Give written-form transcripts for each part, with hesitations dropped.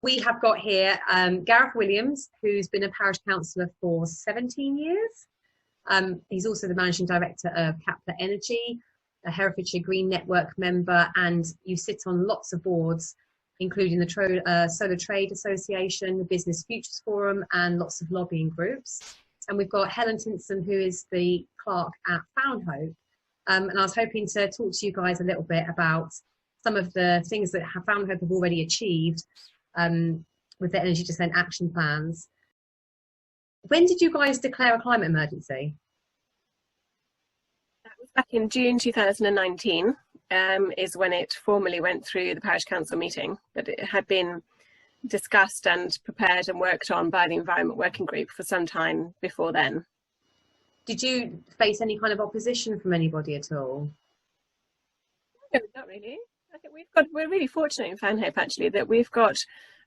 we have got here Gareth Williams, who's been a parish councillor for 17 years. He's also the managing director of Capita Energy, a Herefordshire Green Network member, and you sit on lots of boards, including the Solar Trade Association, the Business Futures Forum, and lots of lobbying groups. And we've got Helen Tinson, who is the clerk at Fownhope. And I was hoping to talk to you guys a little bit about some of the things that Fownhope have already achieved with the energy descent action plans. When did you guys declare a climate emergency? That was back in June 2019, is when it formally went through the parish council meeting, but it had been discussed and prepared and worked on by the Environment Working Group for some time before then. Did you face any kind of opposition from anybody at all? No, not really. I think we're really fortunate in Fownhope actually that we've got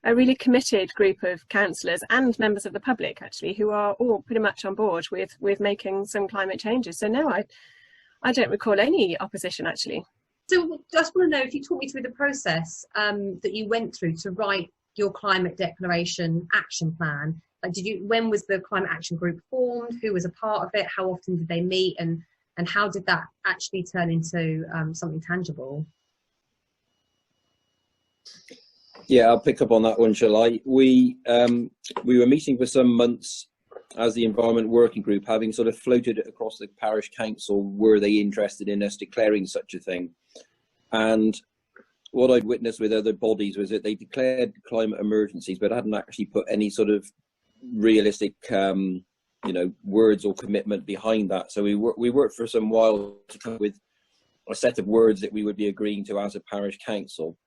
a really committed group of councillors and members of the public actually who are all pretty much on board with making some climate changes. So no, I don't recall any opposition actually. So I just want to know if you talk me through the process that you went through to write your climate declaration action plan. Like, when was the climate action group formed? Who was a part of it? How often did they meet? And how did that actually turn into something tangible? Yeah, I'll pick up on that one, shall I? We were meeting for some months as the Environment Working Group, having sort of floated it across the parish council, were they interested in us declaring such a thing? And what I'd witnessed with other bodies was that they declared climate emergencies, but hadn't actually put any sort of realistic, words or commitment behind that. So we worked for some while to come up with a set of words that we would be agreeing to as a parish council.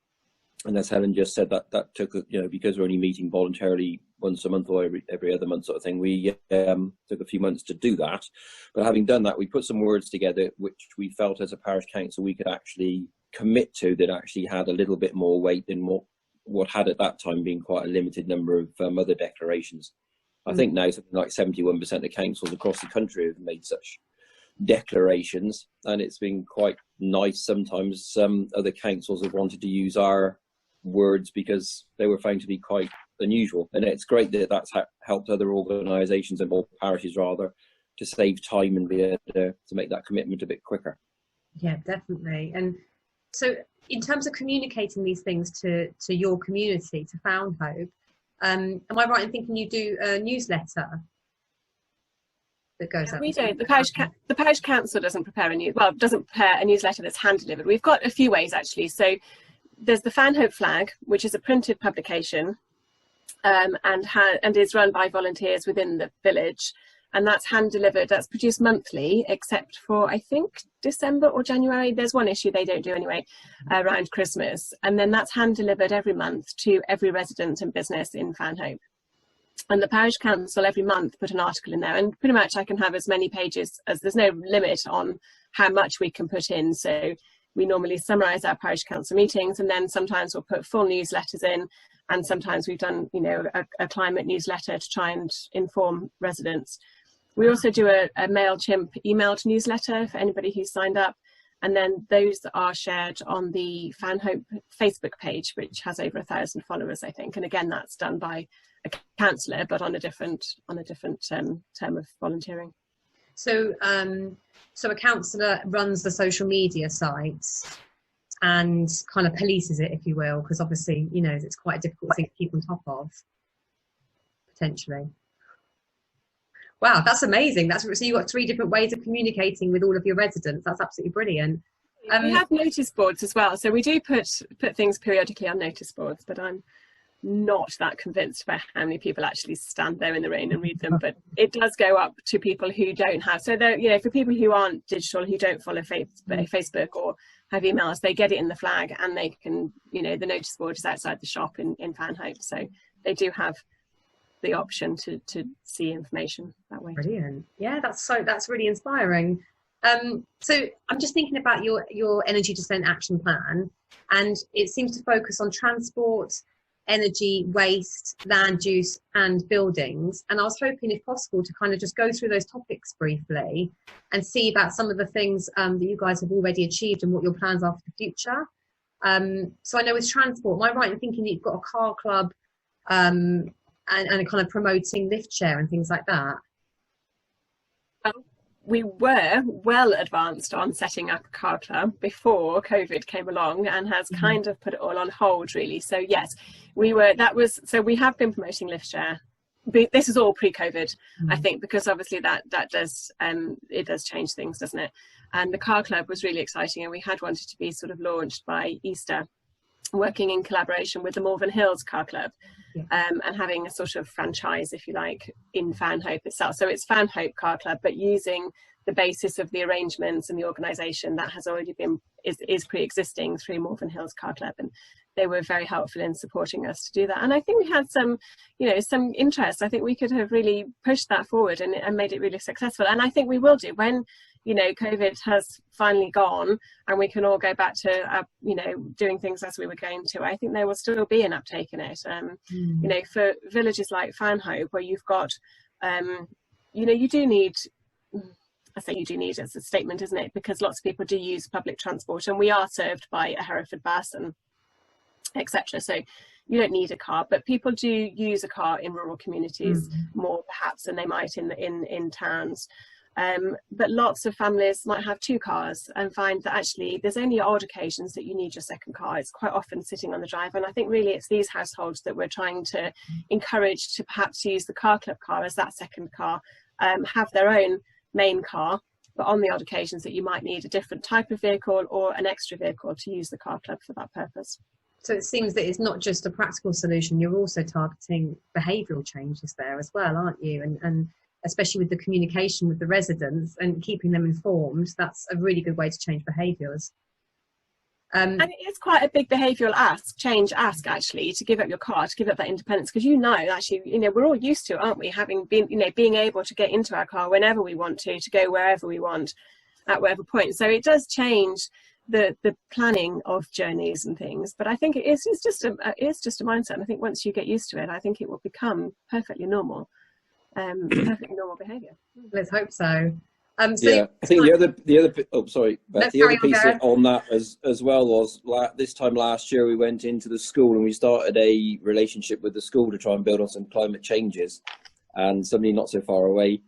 And as Helen just said, that took, because we're only meeting voluntarily once a month or every other month sort of thing, we took a few months to do that. But having done that, we put some words together which we felt as a parish council we could actually commit to, that actually had a little bit more weight than what had at that time been quite a limited number of other declarations. I think now something like 71% of councils across the country have made such declarations, and it's been quite nice. Sometimes some other councils have wanted to use our words because they were found to be quite unusual, and it's great that that's helped other organisations and more parishes rather to save time and be able to make that commitment a bit quicker. Yeah, definitely. And so in terms of communicating these things to your community, to Fownhope, am I right in thinking you do a newsletter that goes out? We don't. The parish council doesn't prepare doesn't prepare a newsletter that's hand delivered. We've got a few ways actually. So there's the Fownhope flag, which is a printed publication, and is run by volunteers within the village, and that's hand delivered. That's produced monthly, except for I think December or January. There's one issue they don't do anyway around Christmas, and then that's hand delivered every month to every resident and business in Fownhope. And the parish council every month put an article in there, and pretty much I can have as many pages as, there's no limit on how much we can put in. So we normally summarise our parish council meetings, and then sometimes we'll put full newsletters in, and sometimes we've done a climate newsletter to try and inform residents. We also do a MailChimp emailed newsletter for anybody who's signed up, and then those are shared on the Fownhope Facebook page, which has over 1,000 followers, I think. And again, that's done by a councillor, but on a different term of volunteering. So, so a councillor runs the social media sites and kind of polices it, if you will, because obviously, it's quite a difficult thing to keep on top of, potentially. Wow, that's amazing. So you've got 3 different ways of communicating with all of your residents. That's absolutely brilliant. We have notice boards as well. So we do put things periodically on notice boards, but I'm not that convinced by how many people actually stand there in the rain and read them. But it does go up to people who don't have. So, for people who aren't digital, who don't follow Facebook or have emails, they get it in the flag, and they can, the notice board is outside the shop in Fownhope. So they do have the option to see information that way. Brilliant. Yeah, that's really inspiring. So I'm just thinking about your energy descent action plan, and it seems to focus on transport, energy, waste, land use and buildings. And I was hoping, if possible, to kind of just go through those topics briefly and see about some of the things that you guys have already achieved and what your plans are for the future. So I know with transport, am I right in thinking that you've got a car club and kind of promoting lift share and things like that? We were well advanced on setting up a car club before COVID came along and has kind of put it all on hold, really. So yes, we have been promoting lift share. This is all pre-COVID, I think, because obviously that does it does change things, doesn't it? And the car club was really exciting, and we had wanted to be sort of launched by Easter, working in collaboration with the Malvern Hills Car Club, and having a sort of franchise, if you like, in Fownhope itself. So it's Fownhope Car Club, but using the basis of the arrangements and the organisation that has already been is pre-existing through Malvern Hills Car Club, and they were very helpful in supporting us to do that. And I think we had some interest. I think we could have really pushed that forward and made it really successful. And I think we will do when, COVID has finally gone and we can all go back to, doing things as we were going to. I think there will still be an uptake in it. For villages like Fownhope, where you've got, you do need, I say you do need, it's a statement, isn't it? Because lots of people do use public transport, and we are served by a Hereford bus and etc. So you don't need a car, but people do use a car in rural communities more perhaps than they might in towns. But lots of families might have two cars and find that actually there's only odd occasions that you need your second car. It's quite often sitting on the drive, and I think really it's these households that we're trying to encourage to perhaps use the car club car as that second car, have their own main car, but on the odd occasions that you might need a different type of vehicle or an extra vehicle to use the car club for that purpose. So it seems that it's not just a practical solution, you're also targeting behavioural changes there as well, aren't you? And especially with the communication with the residents and keeping them informed, that's a really good way to change behaviours. And it is quite a big behavioural change actually, to give up your car, to give up that independence, because actually, we're all used to, aren't we, having been, being able to get into our car whenever we want to go wherever we want at whatever point. So it does change the planning of journeys and things, but I think it's just a mindset, and I think once you get used to it, I think it will become perfectly normal, perfectly normal behaviour. Let's hope so. I think the other oh sorry Beth, the other piece on that as well was this time last year we went into the school and we started a relationship with the school to try and build on some climate changes, and somebody not so far away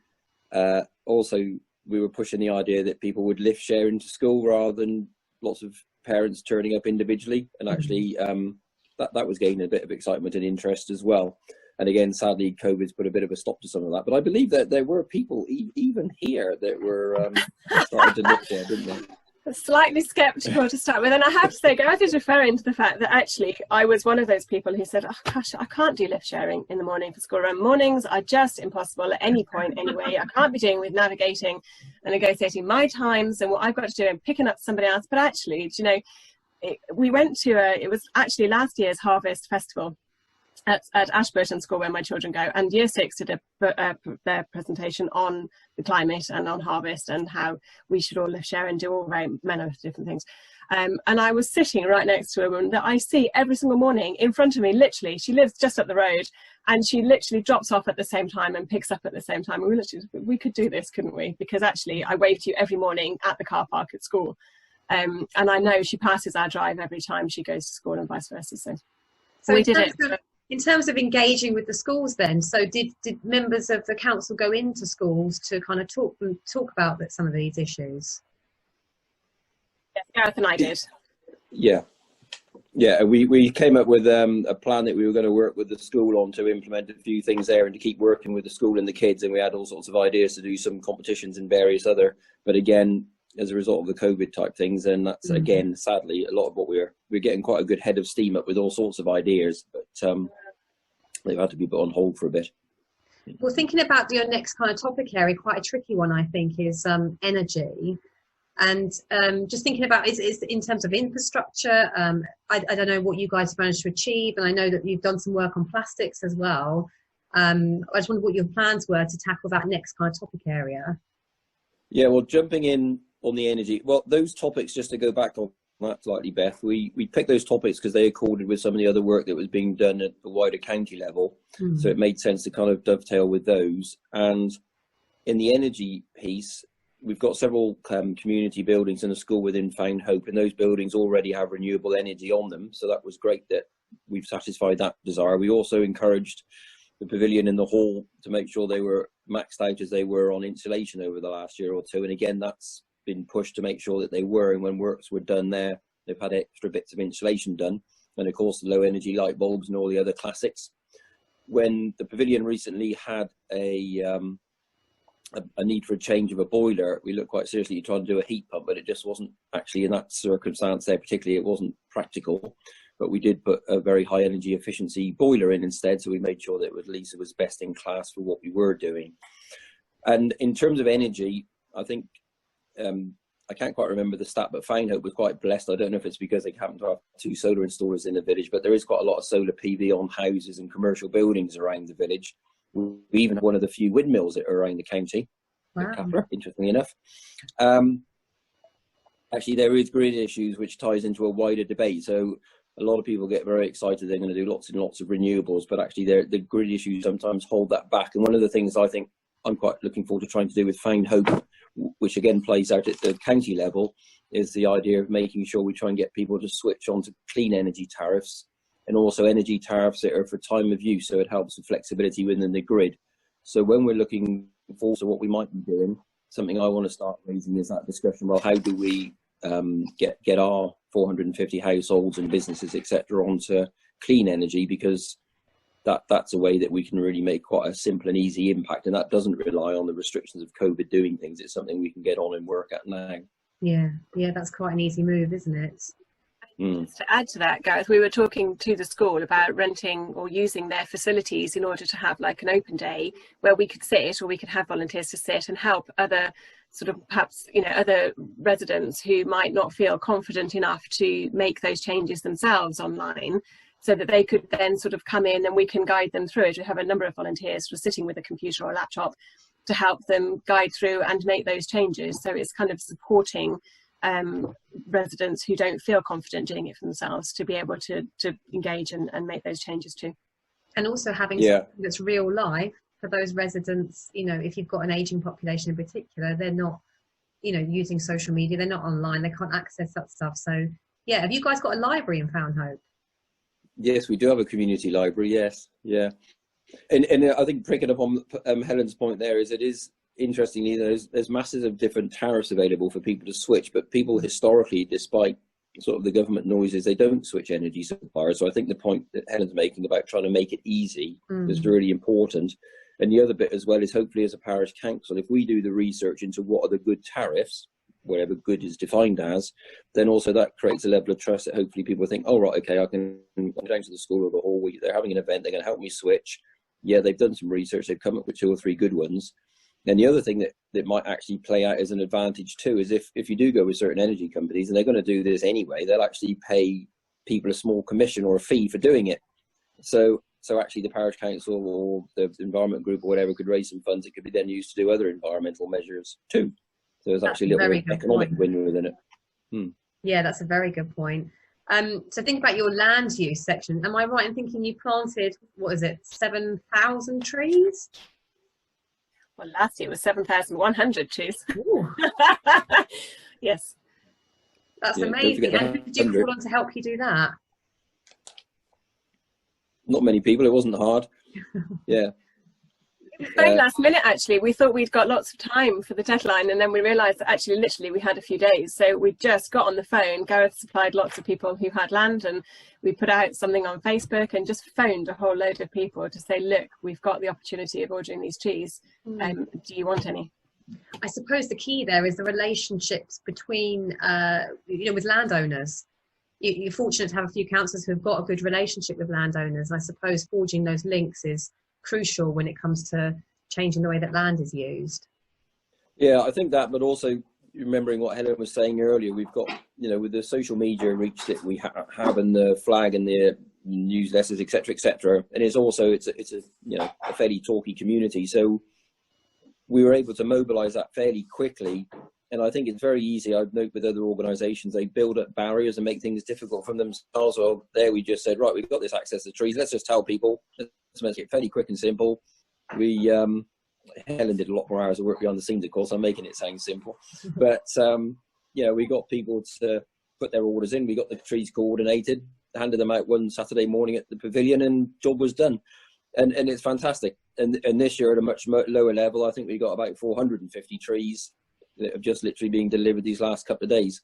also we were pushing the idea that people would lift share into school rather than lots of parents turning up individually, and actually that was gaining a bit of excitement and interest as well. And again, sadly, COVID's put a bit of a stop to some of that. But I believe that there were people even here that were starting to lift share, didn't they? Slightly sceptical to start with, and I have to say, Gareth is referring to the fact that actually I was one of those people who said, "Oh gosh, I can't do lift sharing in the morning for school run. Mornings are just impossible at any point anyway. I can't be doing with navigating and negotiating my times and what I've got to do and picking up somebody else." But actually, we went to it was actually last year's Harvest Festival at Ashburton School, where my children go, and Year 6 did their presentation on the climate and on harvest and how we should all lift share and do all very many different things. And I was sitting right next to a woman that I see every single morning in front of me, literally. She lives just up the road, and she literally drops off at the same time and picks up at the same time. And we could do this, couldn't we? Because actually I wave to you every morning at the car park at school. And I know she passes our drive every time she goes to school and vice versa. So we did it. In terms of engaging with the schools then, so did members of the council go into schools to kind of talk about some of these issues? Yes, Gareth and I did. Yeah, we came up with a plan that we were going to work with the school on to implement a few things there and to keep working with the school and the kids, and we had all sorts of ideas to do some competitions and various other, but again, as a result of the COVID type things, and that's again sadly a lot of what we're getting quite a good head of steam up with all sorts of ideas, but they've had to be put on hold for a bit. Well, thinking about your next kind of topic area, quite a tricky one I think is energy, and just thinking about is in terms of infrastructure. I don't know what you guys have managed to achieve, and I know that you've done some work on plastics as well. I just wondered what your plans were to tackle that next kind of topic area. Yeah, well, jumping in on the energy, well, those topics, just to go back on that slightly, Beth, we picked those topics because they accorded with some of the other work that was being done at the wider county level. So it made sense to kind of dovetail with those. And in the energy piece, we've got several community buildings and a school within Fownhope, and those buildings already have renewable energy on them. So that was great that we've satisfied that desire. We also encouraged the pavilion and the hall to make sure they were maxed out as they were on insulation over the last year or two. And again, that's been pushed to make sure that they were, and when works were done there, they've had extra bits of insulation done. And of course, the low energy light bulbs and all the other classics. When the pavilion recently had a need for a change of a boiler, we looked quite seriously at trying to do a heat pump, but it just wasn't actually, in that circumstance there particularly, it wasn't practical. But we did put a very high energy efficiency boiler in instead, so we made sure that at least it was best in class for what we were doing. And in terms of energy, I think, I can't quite remember the stat, but Fownhope was quite blessed. I don't know if it's because they happen to have 2 solar installers in the village, but there is quite a lot of solar PV on houses and commercial buildings around the village. We even have one of the few windmills that are around the county. Wow. Interestingly enough. Actually, there is grid issues, which ties into a wider debate. So a lot of people get very excited they're going to do lots and lots of renewables, but actually the grid issues sometimes hold that back. And one of the things I think I'm quite looking forward to trying to do with Fownhope, which again plays out at the county level, is the idea of making sure we try and get people to switch on to clean energy tariffs, and also energy tariffs that are for time of use, so it helps with flexibility within the grid. So when we're looking forward to what we might be doing, something I want to start raising is that discussion, well, how do we get our 450 households and businesses, etc., onto clean energy, because that's a way that we can really make quite a simple and easy impact, and that doesn't rely on the restrictions of COVID doing things. It's something we can get on and work at now. Yeah, that's quite an easy move, isn't it? Just to add to that, Gareth, we were talking to the school about renting or using their facilities in order to have like an open day where we could sit, or we could have volunteers to sit and help other sort of perhaps, other residents who might not feel confident enough to make those changes themselves online, so that they could then sort of come in and we can guide them through it. We have a number of volunteers sort of sitting with a computer or a laptop to help them guide through and make those changes. So it's kind of supporting residents who don't feel confident doing it for themselves to be able to engage and make those changes too. And also having something that's real life for those residents. If you've got an ageing population in particular, they're not, using social media, they're not online, they can't access that stuff. So yeah, have you guys got a library in Fownhope? Yes, we do have a community library, yes, yeah. And I think picking up on Helen's point there, is it is interesting, there's masses of different tariffs available for people to switch, but people historically, despite sort of the government noises, they don't switch energy suppliers. So I think the point that Helen's making about trying to make it easy is really important. And the other bit as well is, hopefully as a parish council, if we do the research into what are the good tariffs, whatever good is defined as, then also that creates a level of trust that hopefully people think, oh right, okay, I can go down to the school or the hall, they're having an event, they're going to help me switch. Yeah, they've done some research, they've come up with 2 or 3 good ones. And the other thing that might actually play out as an advantage too is if you do go with certain energy companies, and they're going to do this anyway, they'll actually pay people a small commission or a fee for doing it. So actually the parish council or the environment group or whatever could raise some funds that could be then used to do other environmental measures too. So there's actually a little bit of economic win within it. Yeah, that's a very good point. So think about your land use section. Am I right in thinking you planted, 7,000 trees? Well, last year was 7,100 trees. Yes. That's amazing. And who did you call on to help you do that? Not many people. It wasn't hard. Yeah. Very last minute, actually. We thought we'd got lots of time for the deadline, and then we realised that actually literally we had a few days. So we just got on the phone. Gareth supplied lots of people who had land, and we put out something on Facebook and just phoned a whole load of people to say, look, we've got the opportunity of ordering these trees. Do you want any? I suppose the key there is the relationships between, with landowners. You're fortunate to have a few councillors who've got a good relationship with landowners. I suppose forging those links is crucial when it comes to changing the way that land is used. Yeah, I think that, but also remembering what Helen was saying earlier, we've got, with the social media reach that we have and the flag and the newsletters, etc., and it's a fairly talky community. So we were able to mobilise that fairly quickly. And I think it's very easy. I've noted with other organisations, they build up barriers and make things difficult for themselves. Well, there we just said, right, we've got this access to trees. Let's just tell people. Let's make it fairly quick and simple. Helen did a lot more hours of work behind the scenes, of course. I'm making it sound simple. But, we got people to put their orders in. We got the trees coordinated. handed them out one Saturday morning at the pavilion, and job was done. And it's fantastic. And this year at a much lower level, I think we got about 450 trees that have just literally been delivered these last couple of days.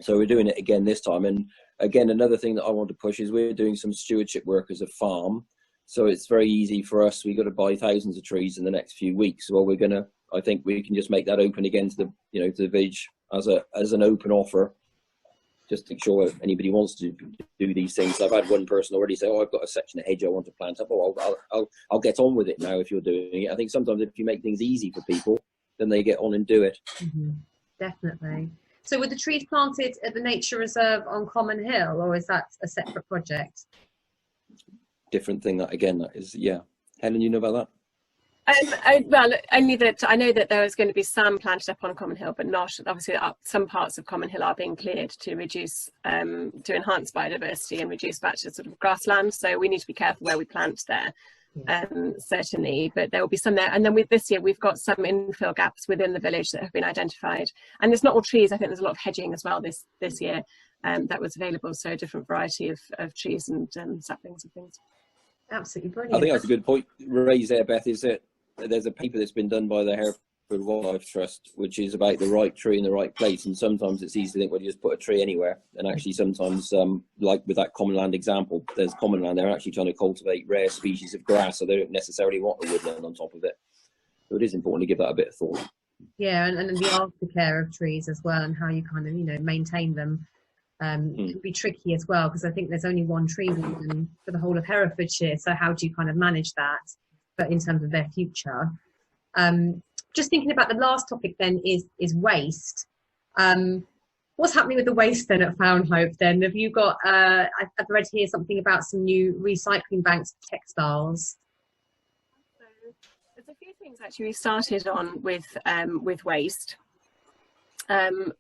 So we're doing it again this time. And again, another thing that I want to push is we're doing some stewardship work as a farm. So it's very easy for us. We've got to buy thousands of trees in the next few weeks. Well, I think we can just make that open again to the village as an open offer, just to sure if anybody wants to do these things. I've had one person already say, "Oh, I've got a section of hedge I want to plant up." Oh, I'll get on with it now if you're doing it. I think sometimes if you make things easy for people, then they get on and do it. Mm-hmm. Definitely. So were the trees planted at the nature reserve on Common Hill, or is that a separate project? Different thing that is, yeah. Helen, you know about that? Well, only that I know that there is going to be some planted up on Common Hill, but not obviously some parts of Common Hill are being cleared to reduce, to enhance biodiversity and reduce back to sort of grassland. So we need to be careful where we plant there, certainly. But there will be some there. And then this year we've got some infill gaps within the village that have been identified. And it's not all trees. I think there's a lot of hedging as well this year that was available. So a different variety of trees and saplings and things. Absolutely brilliant. I think that's a good point raised there, Beth, is that there's a paper that's been done by the Hereford Wildlife Trust, which is about the right tree in the right place. And sometimes it's easy to think, well, you just put a tree anywhere. And actually sometimes, like with that common land example, there's common land, they're actually trying to cultivate rare species of grass, so they don't necessarily want a woodland on top of it. So it is important to give that a bit of thought. Yeah, and the aftercare of trees as well, and how you kind of, maintain them. Can be tricky as well, because I think there's only one tree warden for the whole of Herefordshire, so how do you kind of manage that, but in terms of their future? Just thinking about the last topic then is waste. What's happening with the waste then at Fownhope then? Have you got, I've read here something about some new recycling banks of textiles. So there's a few things actually we started on with waste, and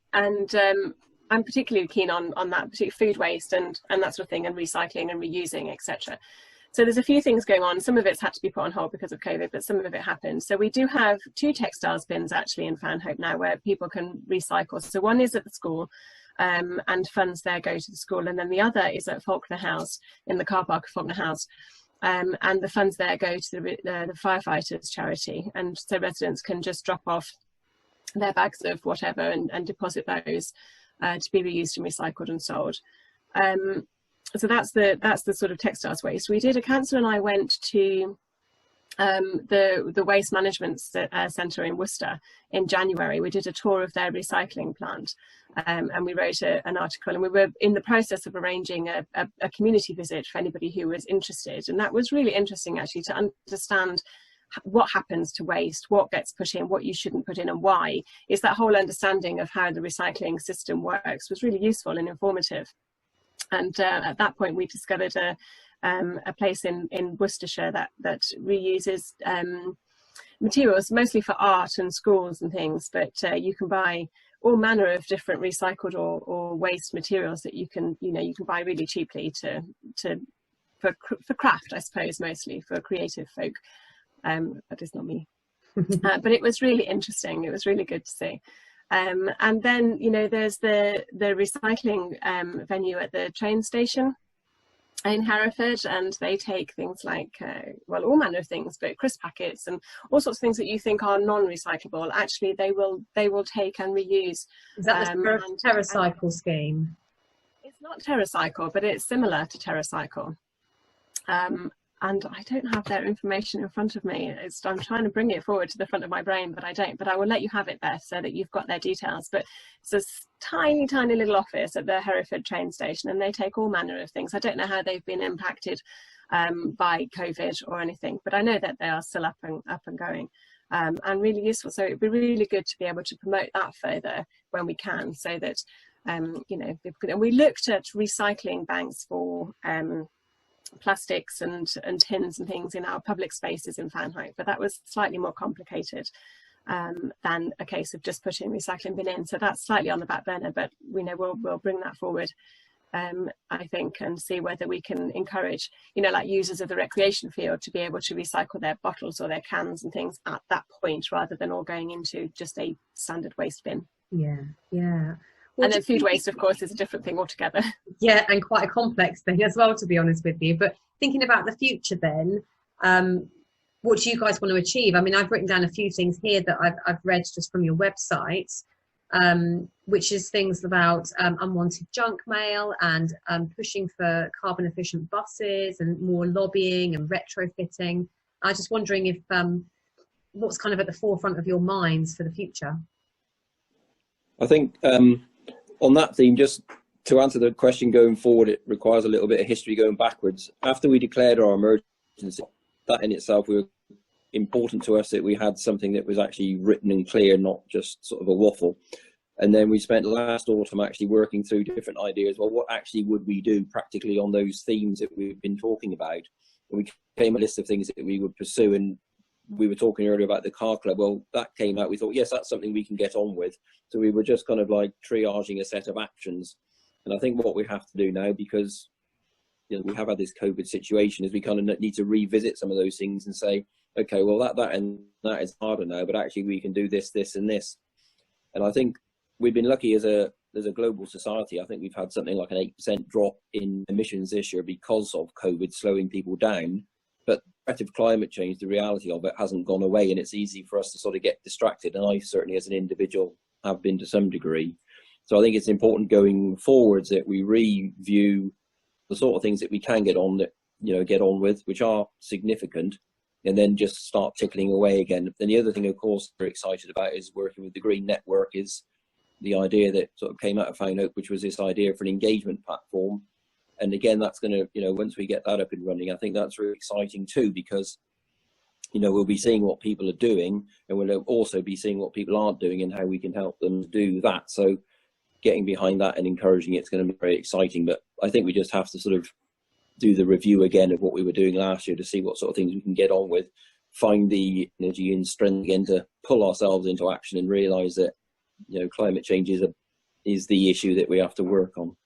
I'm particularly keen on that, particularly food waste and that sort of thing, and recycling and reusing, etc. So there's a few things going on. Some of it's had to be put on hold because of COVID, but some of it happened. So we do have 2 textiles bins actually in Fownhope now where people can recycle. So one is at the school, and funds there go to the school, and then the other is at Faulkner House, in the car park of Faulkner House. And the funds there go to the firefighters charity, and so residents can just drop off their bags of whatever and deposit those to be reused and recycled and sold. So that's the sort of textiles waste. A councillor and I went to the waste management centre in Worcester in January. We did a tour of their recycling plant, and we wrote an article, and we were in the process of arranging a community visit for anybody who was interested. And that was really interesting actually, to understand what happens to waste, what gets put in, what you shouldn't put in, and why. Is that whole understanding of how the recycling system works was really useful and informative. And at that point we discovered a place in Worcestershire that reuses materials mostly for art and schools and things, but you can buy all manner of different recycled or waste materials that you can buy really cheaply for craft, I suppose, mostly for creative folk. That is not me. But it was really interesting. It was really good to see. And then, there's the recycling venue at the train station in Hereford, and they take things like, all manner of things, but crisp packets and all sorts of things that you think are non-recyclable. Actually, they will take and reuse. Is that the TerraCycle scheme? It's not TerraCycle, but it's similar to TerraCycle. And I don't have their information in front of me. I'm trying to bring it forward to the front of my brain, but I don't. But I will let you have it, Beth, so that you've got their details. But it's a tiny, tiny little office at the Hereford train station, and they take all manner of things. I don't know how they've been impacted by COVID or anything, but I know that they are still up and going, and really useful. So it'd be really good to be able to promote that further when we can, so that and we looked at recycling banks for plastics and tins and things in our public spaces in Fownhope, but that was slightly more complicated than a case of just putting recycling bin in. So that's slightly on the back burner, but we'll bring that forward, I think, and see whether we can encourage, like users of the recreation field to be able to recycle their bottles or their cans and things at that point, rather than all going into just a standard waste bin. Yeah. And then food waste, of course, is a different thing altogether. Yeah, and quite a complex thing as well, to be honest with you. But thinking about the future then, what do you guys want to achieve? I mean, I've written down a few things here that I've read just from your website, which is things about unwanted junk mail and pushing for carbon efficient buses and more lobbying and retrofitting. I was just wondering if what's kind of at the forefront of your minds for the future? I think on that theme, just to answer the question going forward, it requires a little bit of history going backwards. After we declared our emergency, that in itself was important to us, that we had something that was actually written and clear, not just sort of a waffle. And then we spent last autumn actually working through different ideas. Well, what actually would we do practically on those themes that we've been talking about? And we came a list of things that we would pursue. And we were talking earlier about the car club. Well, that came out. We thought, yes, that's something we can get on with. So we were just kind of like triaging a set of actions. And I think what we have to do now, because we have had this COVID situation, is we kind of need to revisit some of those things and say, okay, well, that is harder now, but actually we can do this, this, and this. And I think we've been lucky as a global society. I think we've had something like an 8% drop in emissions this year because of COVID slowing people down. But the threat of climate change, the reality of it hasn't gone away, and it's easy for us to sort of get distracted. And I certainly, as an individual, have been to some degree. So I think it's important going forwards that we review the sort of things that we can get on with, which are significant, and then just start tickling away again. And the other thing, of course, we're excited about is working with the Green Network, is the idea that sort of came out of Fownhope, which was this idea for an engagement platform. And again, that's going to, once we get that up and running, I think that's really exciting too, because, we'll be seeing what people are doing, and we'll also be seeing what people aren't doing and how we can help them do that. So getting behind that and encouraging it's going to be very exciting. But I think we just have to sort of do the review again of what we were doing last year to see what sort of things we can get on with, find the energy and strength again to pull ourselves into action and realise that, climate change is the issue that we have to work on.